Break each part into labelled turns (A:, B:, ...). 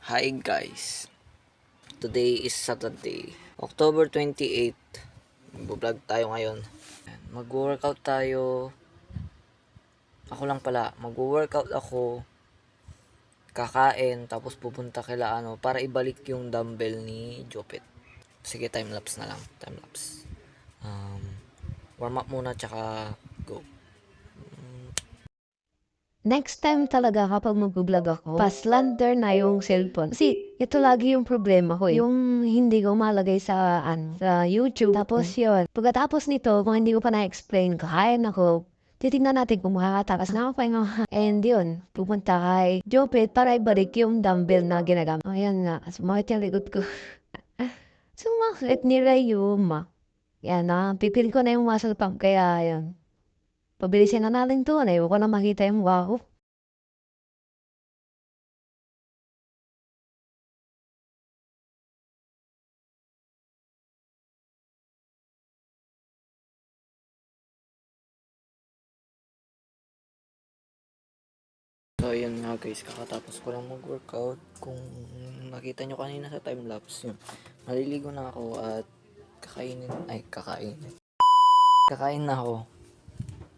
A: Hi guys, today is Saturday, October 28. Mag-vlog tayo ngayon. Mag-workout tayo. Ako lang pala, mag-workout ako. Kakain, tapos pupunta kila para ibalik yung dumbbell ni Jopet. Sige, time-lapse na lang. Time-lapse. Warm up muna, tsaka go.
B: Next time talaga kapag mag-vlog ako, pa-slender na yung cellphone. Kasi ito lagi yung problema ko eh. Yung hindi ko malagay sa, sa YouTube. Tapos yun, pagkatapos nito, kung hindi ko pa na-explain, kakain ako, titignan natin kung makakatakas na ako pa yung and yun, pupunta kay Jopet para ibalik yung dumbbell na ginagamit. Ayan nga, sumakit yung likod ko. Sumakit ni Rayuma. Yan na, pipil ko na yung muscle pump, kaya yun. Pabilisin na natin to, ayaw ko na makita yung wow.
A: So yun nga guys, kakatapos ko lang mag-workout. Kung nakita nyo kanina sa time-lapse yun, maliligo na ako at kakain na ako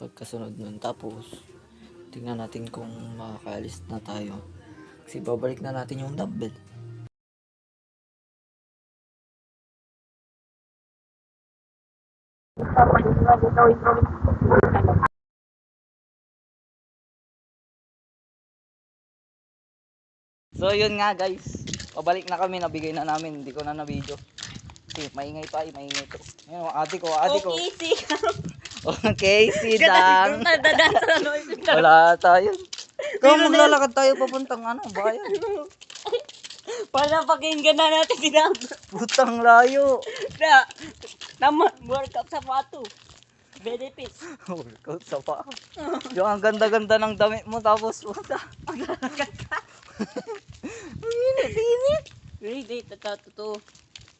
A: pagkasunod nun. Tapos tingnan natin kung makakaalis na tayo kasi babalik na natin yung dumbbell. So yun nga guys, pabalik na kami, nabigay na namin, hindi ko na na-video. Okay, maingay pa, maingay to. Ayun, ate ko.
C: Okay, si
A: Okay, si Dang. Wala tayo. Kung maglalakad tayo papuntang bayan.
C: Para pakinggan na natin sinabi.
A: Putang layo.
C: Workout sa pato. Benefits.
A: Workout sa pa. Yung ang ganda-ganda ng damit mo tapos puta.
C: Maglalakad ka.
A: Init.
C: Hindi, totoo.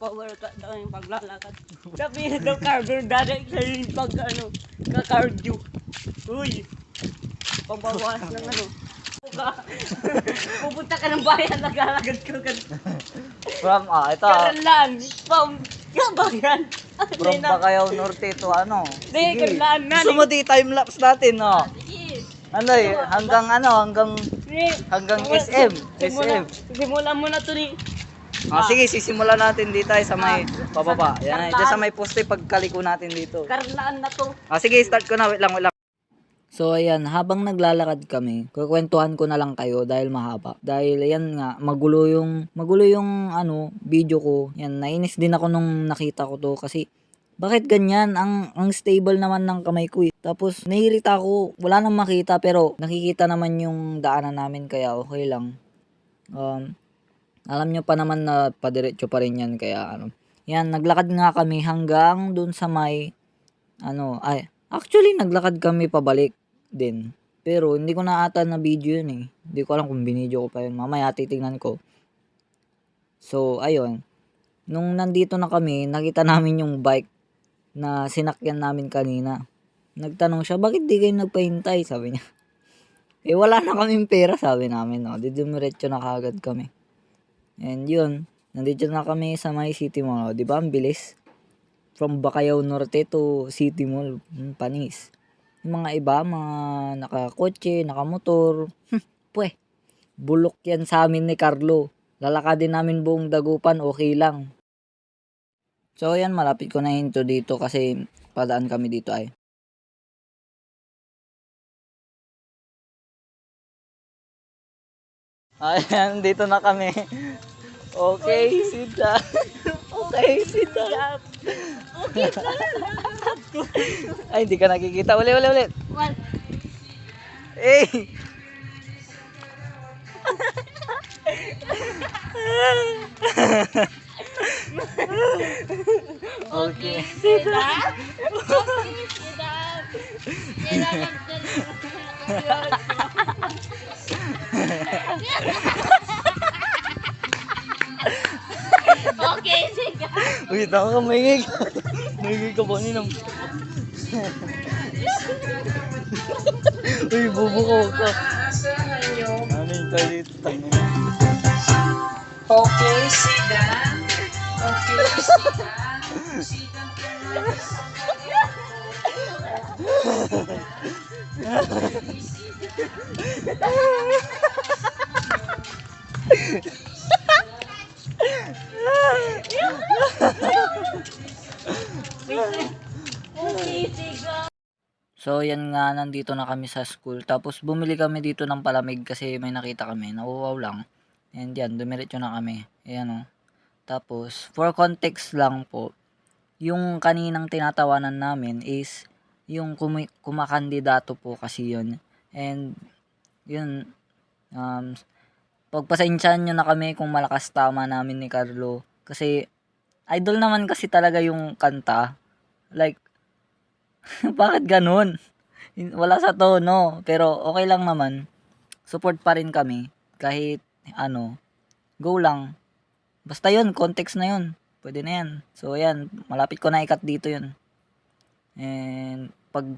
C: Pa-workout daw yung paglalakad. Sabi na daw cardio, daday sa yung ka-cardio. Uy, pambawas ng pupunta ka ng bayan, naglalakad ka.
A: From ito.
C: Karalan, bayan.
A: From Bacayao Norte to
C: Hindi, Karalan na.
A: Gusto mo di time-lapse natin, no?
C: Sige.
A: Hanggang SM.
C: Simulan mo na ito ni.
A: Sige, sisimulan natin dito sa may pababa. Yan, dyan sa may poste pagkaliko natin dito.
C: Karlaan na to.
A: Sige, start ko na. Wait lang. So, ayan, habang naglalakad kami, kukwentuhan ko na lang kayo dahil mahaba. Dahil, ayan nga, magulo yung video ko. Yan, nainis din ako nung nakita ko to kasi, bakit ganyan? Ang stable naman ng kamay ko eh. Tapos, nahirita ako, wala nang makita pero nakikita naman yung daanan namin kaya okay lang. Alam nyo pa naman na padiretso pa rin yan kaya yan, naglakad nga kami hanggang dun sa may actually naglakad kami pabalik din. Pero hindi ko na ata na video yun eh. Hindi ko alam kung binidyo ko pa yun. Mamaya titignan ko. So, ayun. Nung nandito na kami, nakita namin yung bike na sinakyan namin kanina. Nagtanong siya, bakit di kayo nagpahintay? Sabi niya. Wala na kaming pera, sabi namin. No? Didumiretso na kagad kami. And yun, nandito na kami sa may City Mall. Di ba? Ang bilis. From Bacayao Norte to City Mall. Panis. Yung mga iba, mga nakakotse, nakamotor. Bulok yan sa amin ni Carlo. Lalakadin namin buong Dagupan, okay lang. So, yan, malapit ko na hinto dito kasi padaan kami dito ay. Ayan, dito na kami. Okay, sit down. Okay, sit down. Ay, hindi ka nakikita. Ulit. Eh! Okay.
C: Sit up. Sit up. Okay, sige.
A: Uy, tama ka, maingay ka. Maingay ka ba ninong? Uy, bubukaw ka. Ano yung talit? Okay, sit down. Okay, sit down. Sit down. So, yan nga, nandito na kami sa school. Tapos, bumili kami dito ng palamig kasi may nakita kami. Nauuwaw lang. And yan, dumiretso na kami. Ayan o. Tapos, for context lang po, yung kaninang tinatawanan namin is yung kumakandidato po kasi yun. And, yun, pagpasensyaan nyo na kami kung malakas tama namin ni Carlo. Kasi, idol naman kasi talaga yung kanta. Like, bakit ganun? Wala sa tono. Pero okay lang naman. Support pa rin kami. Kahit go lang. Basta yun, context na yun. Pwede na yan. So yan, malapit ko na ikat dito yun. And pag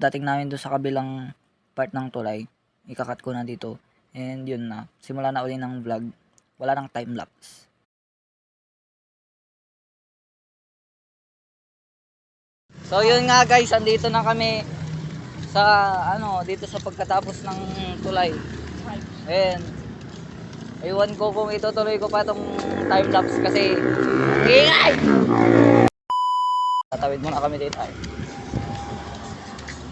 A: dating namin doon sa kabilang part ng tulay, ikakat ko na dito. And yun na, simula na uli ng vlog. Wala nang time lapse. So yun nga guys, andito na kami sa dito sa pagkatapos ng tulay. And ewan ko kung itutuloy ko pa tong time lapse kasi ingay. Tatawid muna kami dito ay.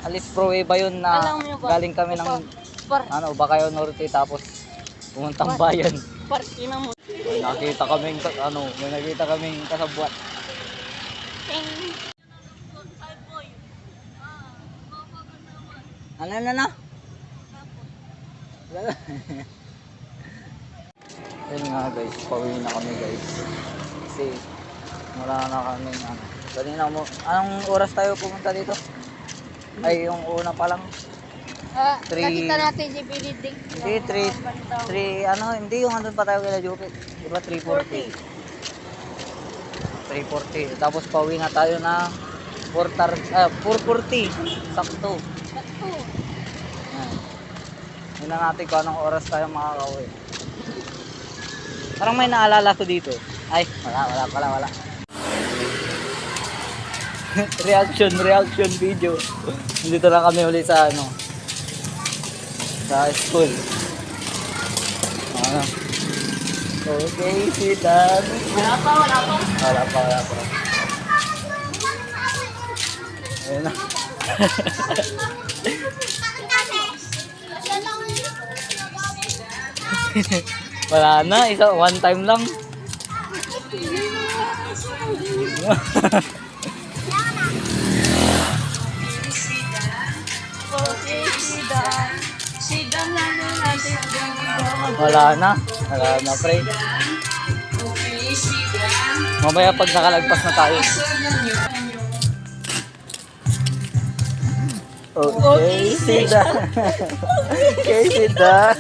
A: Alis Prueba yun na galing kami ng Bacayo Norte tapos pumuntang bayan.
C: Parkina mo.
A: May nakita kaming kasabwat. Na. Yun nga guys, pauwi na kami guys. Kasi wala na kami kanina mo. Anong oras tayo pumunta dito? Ay, yung una pa lang.
C: Nakita natin si Benedict.
A: Hindi, 3 hindi yung andun pa tayo kila Jupit. Diba 3:40? 3:40. Tapos pauwi na tayo na 4:40. Sakto. Tingnan natin kung anong oras tayo makakauwi. Parang may naalala ko dito. Ay, wala. reaction video. Dito na kami ulit sa sa school. Okay, sit down. Wala pa. Ayun na. Wala na, one time lang. Wala na pre. Mamaya pag nakalagpas na tayo. Okay, sit down. Okay, sit down.